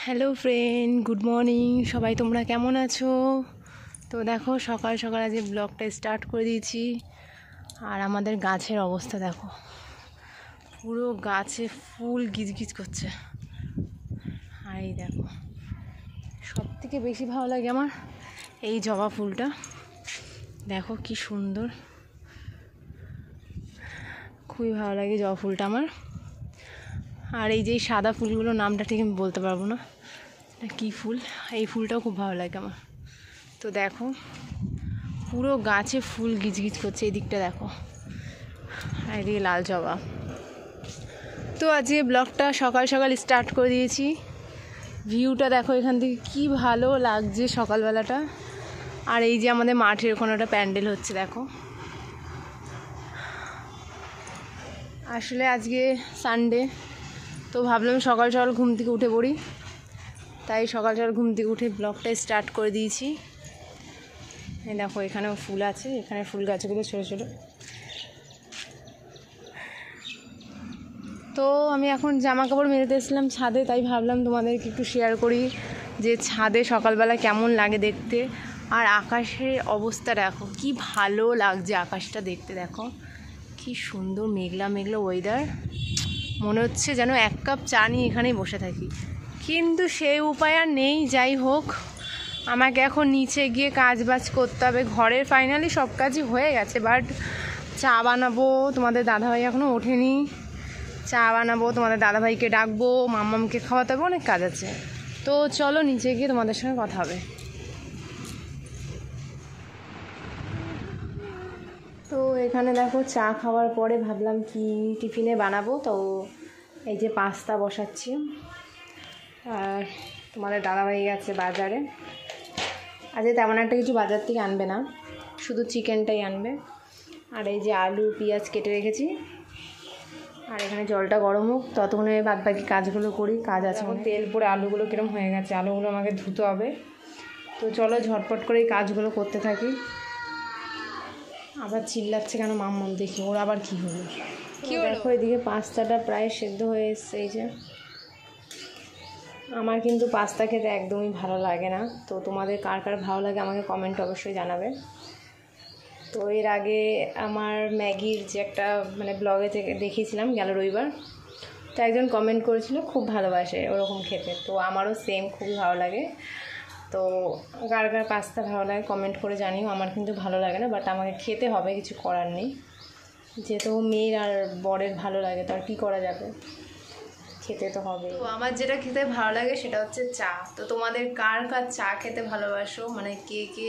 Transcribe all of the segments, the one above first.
Hello friend, good morning. সবাই তোমরা কেমন আছো? তো দেখো সকাল সকাল আজ ব্লগটা স্টার্ট করে দিয়েছি। আর আমাদের গাছের অবস্থা দেখো, পুরো গাছে ফুল গিজগিজ করছে। আর এই দেখো, সব থেকে বেশি ভালো লাগে আমার এই জবা ফুলটা। দেখো কি সুন্দর, খুবই ভালো লাগে জবা ফুলটা আমার। আর এই যে সাদা ফুলগুলো নামটা ঠিক আমি বলতে পারবো না কী ফুল, এই ফুলটাও খুব ভালো লাগে আমার। তো দেখো পুরো গাছে ফুল গিজগিজ করছে, এই দিকটা দেখো, আর এদিকে লাল জবা। তো আজকে ব্লগটা সকাল সকাল স্টার্ট করে দিয়েছি। ভিউটা দেখো এখান থেকে কি ভালো লাগছে সকালবেলাটা। আর এই যে আমাদের মাঠের ওখানে একটা প্যান্ডেল হচ্ছে দেখো। আসলে আজকে সানডে, তো ভাবলাম সকাল সকাল ঘুম থেকে উঠে পড়ি, তাই সকাল সকাল ঘুম থেকে উঠে ব্লগটা স্টার্ট করে দিয়েছি। এই দেখো এখানেও ফুল আছে, এখানে ফুল গাছগুলো ছোটো ছোটো। তো আমি এখন জামা কাপড় মেলতে এসেছিলাম ছাদে, তাই ভাবলাম তোমাদেরকে একটু শেয়ার করি যে ছাদে সকালবেলা কেমন লাগে দেখতে। আর আকাশের অবস্থা দেখো, কি ভালো লাগছে আকাশটা দেখতে। দেখো কি সুন্দর মেঘলা মেঘলা ওয়েদার, মনে হচ্ছে যেন এক কাপ চা নিয়ে এখানেই বসে থাকি, কিন্তু সেই উপায় আর নেই। যাই হোক, আমাকে এখন নিচে গিয়ে কাজ বাজ করতে হবে। ঘরের ফাইনালি সব কাজই হয়ে গেছে, বাট চা বানাবো, তোমাদের দাদাভাই এখনও ওঠেনি। চা বানাবো, তোমাদের দাদাভাইকে ডাকবো, মাম্মামকে খাওয়াতে হবে, অনেক কাজ আছে। তো চলো নিচে গিয়ে তোমাদের সঙ্গে কথা হবে। তো এখানে দেখো চা খাওয়ার পরে ভাবলাম কি টিফিনে বানাবো, তো এই যে পাস্তা বসাচ্ছি। আর তোমাদের দাদাভাই গেছে বাজারে, আজকে তেমন একটা কিছু বাজার থেকে আনবে না, শুধু চিকেনটাই আনবে। আর এই যে আলু পেঁয়াজ কেটে রেখেছি। আর এখানে জলটা গরম হোক, ততক্ষণে বাদ বাকি কাজগুলো করি, কাজ আছে। এখন তেল পরে আলুগুলো কিরম হয়ে গেছে, আলুগুলো আমাকে ধুতে হবে। তো চলো ঝটপট করে এই কাজগুলো করতে থাকি। আবার চিল্লাচ্ছে কেন মাম্মাম, দেখি ওর আবার কী হলো। কি দেখো এদিকে পাস্তাটা প্রায় সেদ্ধ হয়ে এসছে। এই যে আমার কিন্তু পাস্তা খেতে একদমই ভালো লাগে না, তো তোমাদের কার কার ভালো লাগে আমাকে কমেন্ট অবশ্যই জানাবে। তো এর আগে আমার ম্যাগির যে একটা ব্লগে থেকে দেখিয়েছিলাম গেল রবিবার, তো একজন কমেন্ট করেছিল খুব ভালোবাসে ওরকম খেতে, তো আমারও সেম খুবই ভালো লাগে। তো কার কার পাস্তা ভালো লাগে কমেন্ট করে জানিও। আমার কিন্তু ভালো লাগে না, বাট আমাকে খেতে হবে, কিছু করার নেই। যেহেতু মেয়ের আর বরের ভালো লাগে, তো আর কী করা যাবে, খেতে তো হবে। তো আমার যেটা খেতে ভালো লাগে সেটা হচ্ছে চা। তো তোমাদের কার কার চা খেতে ভালোবাসো, কে কে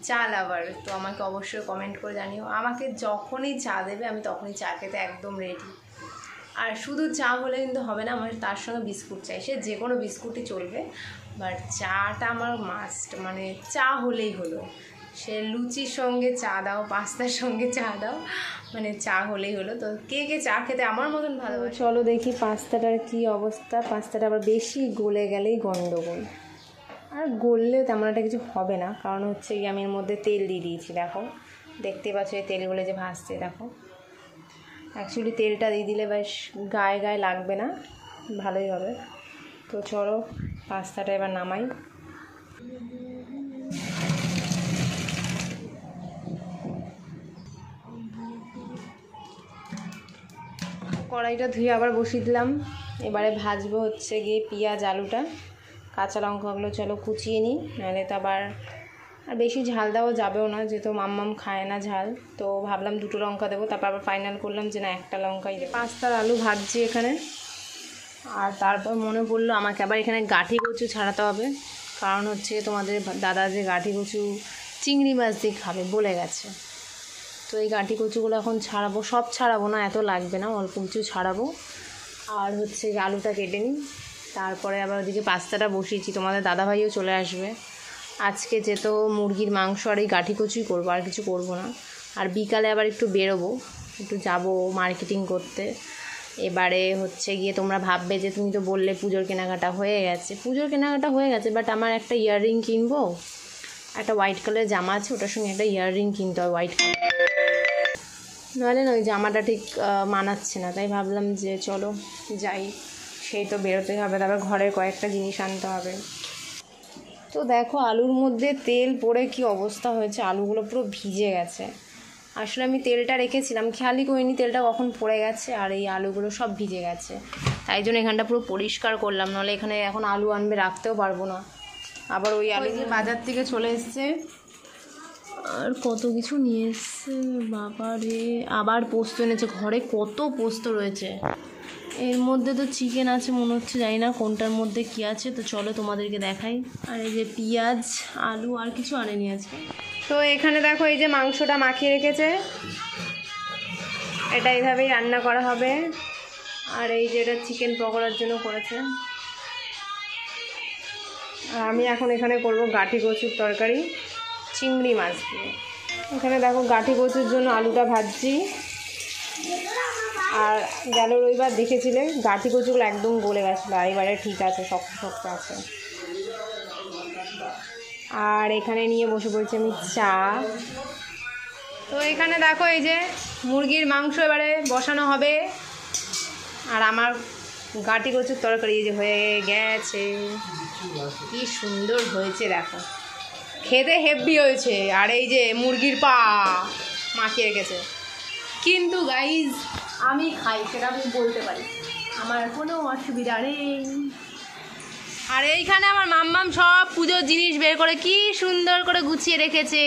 চা লাভার, তো আমাকে অবশ্যই কমেন্ট করে জানিও। আমাকে যখনই চা দেবে আমি তখনই চা খেতে একদম রেডি। আর শুধু চা হলে কিন্তু হবে না, আমার তার সঙ্গে বিস্কুট চাই, সে যে কোনো বিস্কুটই চলবে, বাট চাটা আমার মাস্ট, চা হলেই হলো। সে লুচির সঙ্গে চা দাও, পাস্তার সঙ্গে চা দাও, চা হলেই হলো। তো কে কে চা খেতে আমার মতন ভালো। চলো দেখি পাস্তাটার কি অবস্থা। পাস্তাটা আবার বেশি গলে গেলেই গন্ডগোল, আর গললে তেমন একটা কিছু হবে না, কারণ হচ্ছে কি আমি এর মধ্যে তেল দিয়ে দিয়েছি। দেখো দেখতে পাচ্ছ এই তেলগুলো যে ভাসছে, দেখো অ্যাকচুয়ালি তেলটা দিয়ে দিলে বেশ গায়ে গায়ে লাগবে না, ভালোই হবে। তো চলো পাস্তাটা এবার নামাই। কড়াইটা ধুয়ে আবার বসিয়ে দিলাম। এবারে ভাজবো হচ্ছে গিয়ে পেঁয়াজ আলুটা, কাঁচা লঙ্কাগুলো চলো কুচিয়ে নিই, নাহলে তো আবার আর বেশি ঝাল দেওয়া যাবেও না, যেহেতু মাম্মাম খায় না ঝাল। তো ভাবলাম 2টো লঙ্কা দেবো, তারপর আবার ফাইনাল করলাম যে না, একটা লঙ্কাই। পাস্তার আলু ভাজছি এখানে। আর তারপর মনে পড়লো আমাকে আবার এখানে গাঁঠি কচু ছাড়াতে হবে, কারণ হচ্ছে তোমাদের দাদা যে গাঁঠি কচু চিংড়ি মাছ দিয়ে খাবে বলে গেছে। তো এই গাঁঠি কচুগুলো এখন ছাড়াবো, সব ছাড়াবো না, এত লাগবে না, অল্প কিছু ছাড়াবো। আর হচ্ছে আলুটা কেটে নিই, তারপরে আবার ওদিকে পাস্তাটা বসিয়েছি। তোমাদের দাদাভাইও চলে আসবে আজকে, যেহেতু মুরগির মাংস আর এই গাঁঠি কচুই করবো, আর কিছু করবো না। আর বিকালে আবার একটু বেরোবো, একটু যাবো মার্কেটিং করতে। এবারে হচ্ছে গিয়ে তোমরা ভাববে যে তুমি তো বললে পুজোর কেনাকাটা হয়ে গেছে। পুজোর কেনাকাটা হয়ে গেছে, বাট আমার একটা ইয়াররিং কিনবো, একটা হোয়াইট কালারের জামা আছে, ওটার সঙ্গে একটা ইয়াররিং কিনতে হয় হোয়াইট কালার, নাহলে না ওই জামাটা ঠিক মানাচ্ছে না। তাই ভাবলাম যে চলো যাই, সেই তো বেরোতে হবে, তারপর ঘরের কয়েকটা জিনিস আনতে হবে। তো দেখো আলুর মধ্যে তেল পড়ে কি অবস্থা হয়েছে, আলুগুলো পুরো ভিজে গেছে। আসলে আমি তেলটা রেখেছিলাম, খেয়ালই করিনি তেলটা কখন পড়ে গেছে, আর এই আলুগুলো সব ভিজে গেছে। তাই জন্য এখানটা পুরো পরিষ্কার করলাম, নাহলে এখানে এখন আলু আনবে রাখতেও পারবো না। আবার ওই আলু যে বাজার থেকে চলে এসছে, আর কত কিছু নিয়ে এসছে বাবা রে। আবার পোস্ত এনেছে, ঘরে কত পোস্ত রয়েছে। এর মধ্যে তো চিকেন আছে মনে হচ্ছে, জানি না কোনটার মধ্যে কি আছে। তো চলো তোমাদেরকে দেখাই। আর এই যে পেঁয়াজ, আলু, আর কিছু আনেনি আজকে। তো এখানে দেখো এই যে মাংসটা মাখিয়ে রেখেছে, এটা এইভাবেই রান্না করা হবে। আর এই যে এটা চিকেন পকোড়ার জন্য করেছে। আর আমি এখন এখানে করব গাঠি কচুর তরকারি চিংড়ি মাছ দিয়ে। এখানে দেখো গাঠি কচুর জন্য আলুটা ভাজছি। আর গেল রবিবার দেখেছিলে গাঠি কচুগুলো একদম গলে গেছিলো, আর এবারে ঠিক আছে, শক্ত শক্ত আছে। আর এখানে নিয়ে বসে পড়ছি আমি চা। তো এখানে দেখো এই যে মুরগির মাংস এবারে বসানো হবে। আর আমার গাঠি কচুর তরকারি এই যে হয়ে গেছে, কি সুন্দর হয়েছে দেখো, খেতে হেভি হয়েছে। আর এই যে মুরগির পা মাখিয়ে রেখেছে, কিন্তু গাইজ আমি খাই, সেটা আমি বলতে পারি, আমার কোনো অসুবিধা নেই। আর এইখানে আমার মাম্মাম সব পুজোর জিনিস বের করে কি সুন্দর করে গুছিয়ে রেখেছে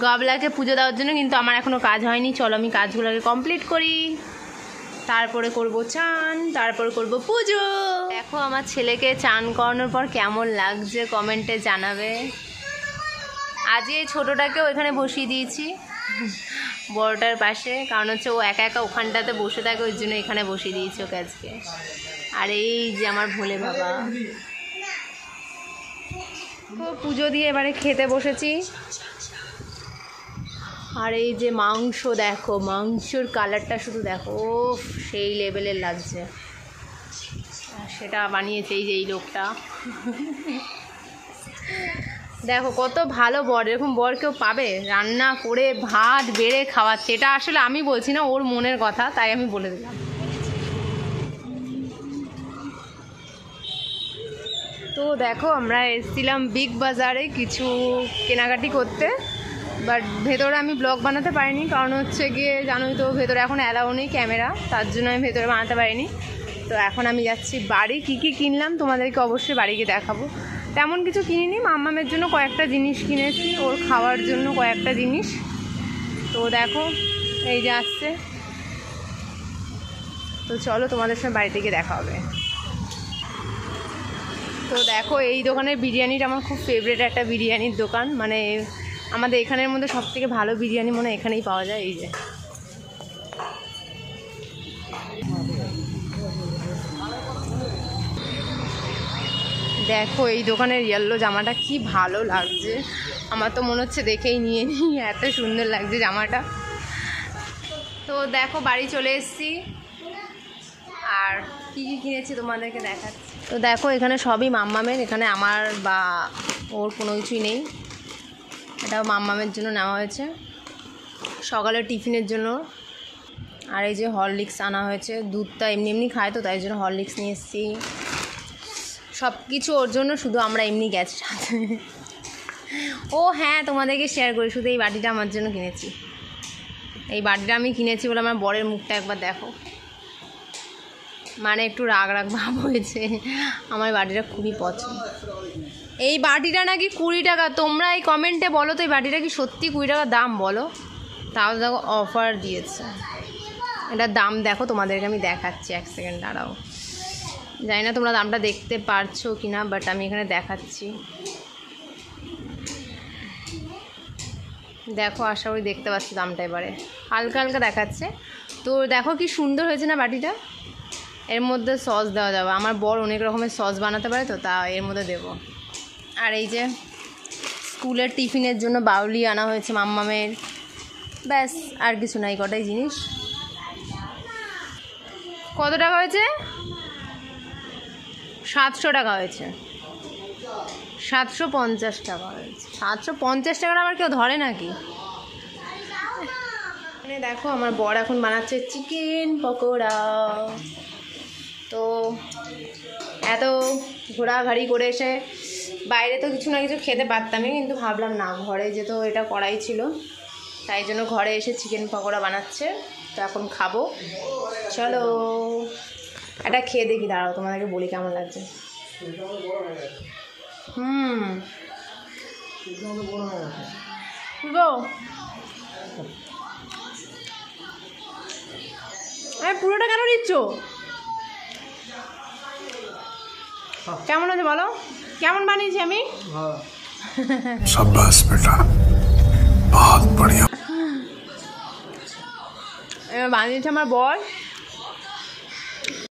গবলাকে পুজো দেওয়ার জন্য। কিন্তু আমার এখনও কাজ হয়নি, চলো আমি কাজগুলোকে কমপ্লিট করি, তারপরে করব চান, তারপর করব পুজো। দেখো আমার ছেলেকে চান করানোর পর কেমন লাগছে কমেন্টে জানাবে। আজকে ছোটোটাকেও এখানে বসিয়ে দিয়েছি বড়টার পাশে, কারণ হচ্ছে ও একা একা ওখানটাতে বসে থাকে, ওই জন্য এখানে বসিয়ে দিয়েছি ওকে আজকে। আর এই যে আমার ভোলে বাবা, তো পুজো দিয়ে এবারে খেতে বসেছি। আর এই যে মাংস দেখো, মাংসর কালারটা শুধু দেখো, সেই লেভেলের লাগছে। সেটা বানিয়েছে এই যে এই লোকটা দেখো কত ভালো বর, এরকম বর কেউ পাবে? রান্না করে ভাত বেড়ে খাওয়াচ্ছে। এটা আসলে আমি বলছি না, ওর মনের কথা, তাই আমি বলে দিলাম। তো দেখো আমরা এসেছিলাম বিগ বাজারে কিছু কেনাকাটি করতে, বাট ভেতরে আমি ব্লগ বানাতে পারিনি, কারণ হচ্ছে গিয়ে জানোই তো ভেতরে এখন অ্যালাউ নেই ক্যামেরা, তার জন্য আমি ভেতরে বানাতে পারিনি। তো এখন আমি যাচ্ছি বাড়ি। কী কী কিনলাম তোমাদেরকে অবশ্যই বাড়িকে দেখাবো। তেমন কিছু কিনিনি, মাম্মামের জন্য কয়েকটা জিনিস কিনেছি, ওর খাওয়ার জন্য কয়েকটা জিনিস। তো দেখো এই যে আসছে, তো চলো তোমাদের সঙ্গে বাড়ি থেকে দেখা হবে। তো দেখো এই দোকানের বিরিয়ানিটা আমার খুব ফেভারিট একটা বিরিয়ানির দোকান, মানে আমাদের এখানের মধ্যে সবথেকে ভালো বিরিয়ানি মনে এখানেই পাওয়া যায়। এই যে দেখো এই দোকানের ইয়েলো জামাটা কি ভালো লাগছে, আমার তো মনে হচ্ছে দেখেই নিয়ে নিই, এত সুন্দর লাগছে জামাটা। তো দেখো বাড়ি চলে এসেছি, আর কী কী কিনেছি তোমাদেরকে দেখাচ্ছি। তো দেখো এখানে সবই মাম্মামের, এখানে আমার বা ওর কোনো কিছুই নেই। এটাও মাম্মামের জন্য নেওয়া হয়েছে, সকালের টিফিনের জন্য। আর এই যে হরলিক্স আনা হয়েছে, দুধটা এমনি এমনি খায় তো তাই জন্য হরলিক্স নিয়ে এসেছি। সব কিছু ওর জন্য, শুধু আমরা এমনি গেছি সাথে। ও হ্যাঁ তোমাদেরকে শেয়ার করি, শুধু এই বাটিটা আমার জন্য কিনেছি। এই বাটিটা আমি কিনেছি বলে আমার বরের মুখটা একবার দেখো, মানে একটু রাগ রাগ ভাব হয়েছে। আমার বাটিটা খুবই পছন্দ। এই বাটিটা নাকি 20 টাকা, তোমরা এই কমেন্টে বলো তো এই বাটিটা কি সত্যি 20 টাকা দাম বলো? তাও দেখো অফার দিয়েছে। এটার দাম দেখো, তোমাদেরকে আমি দেখাচ্ছি, এক সেকেন্ড দাঁড়াও। জানি না তোমরা দামটা দেখতে পারছো কি না, বাট আমি এখানে দেখাচ্ছি। দেখো আশা করি দেখতে পাচ্ছি দামটা, এবারে হালকা হালকা দেখাচ্ছে। তো দেখো কি সুন্দর হয়েছে না বাটিটা। এর মধ্যে সস দেওয়া যাবে, আমার বর অনেক রকমের সস বানাতে পারে, তো তা এর মধ্যে দেবো। আর এই যে স্কুলের টিফিনের জন্য বাউলি আনা হয়েছে মাম্মামের, ব্যাস আর কিছু নাই, কটাই জিনিস। কত টাকা হয়েছে? 700 টাকা হয়েছে, 750 টাকা হয়েছে। 750 টাকার আবার কেউ ধরে নাকি? দেখো আমার বর এখন বানাচ্ছে চিকেন পকোড়া। তো এত ঘোরাঘাড়ি করে এসে বাইরে তো কিছু না কিছু খেতে পারতামই, কিন্তু ভাবলাম না, ঘরে যেহেতু এটা করাই ছিল, তাই জন্য ঘরে এসে চিকেন পকোড়া বানাচ্ছে, তো এখন খাবো। চলো এটা খেয়ে দেখি, দাঁড়াও তোমাদেরকে বলি কেমন লাগছে। গো পুরোটা কেন দিচ্ছ? কেমন আছে বলো, কেমন বানিয়েছি আমি? शाबाश बेटा, बहुत बढ़िया। বানিয়েছে আমার বর।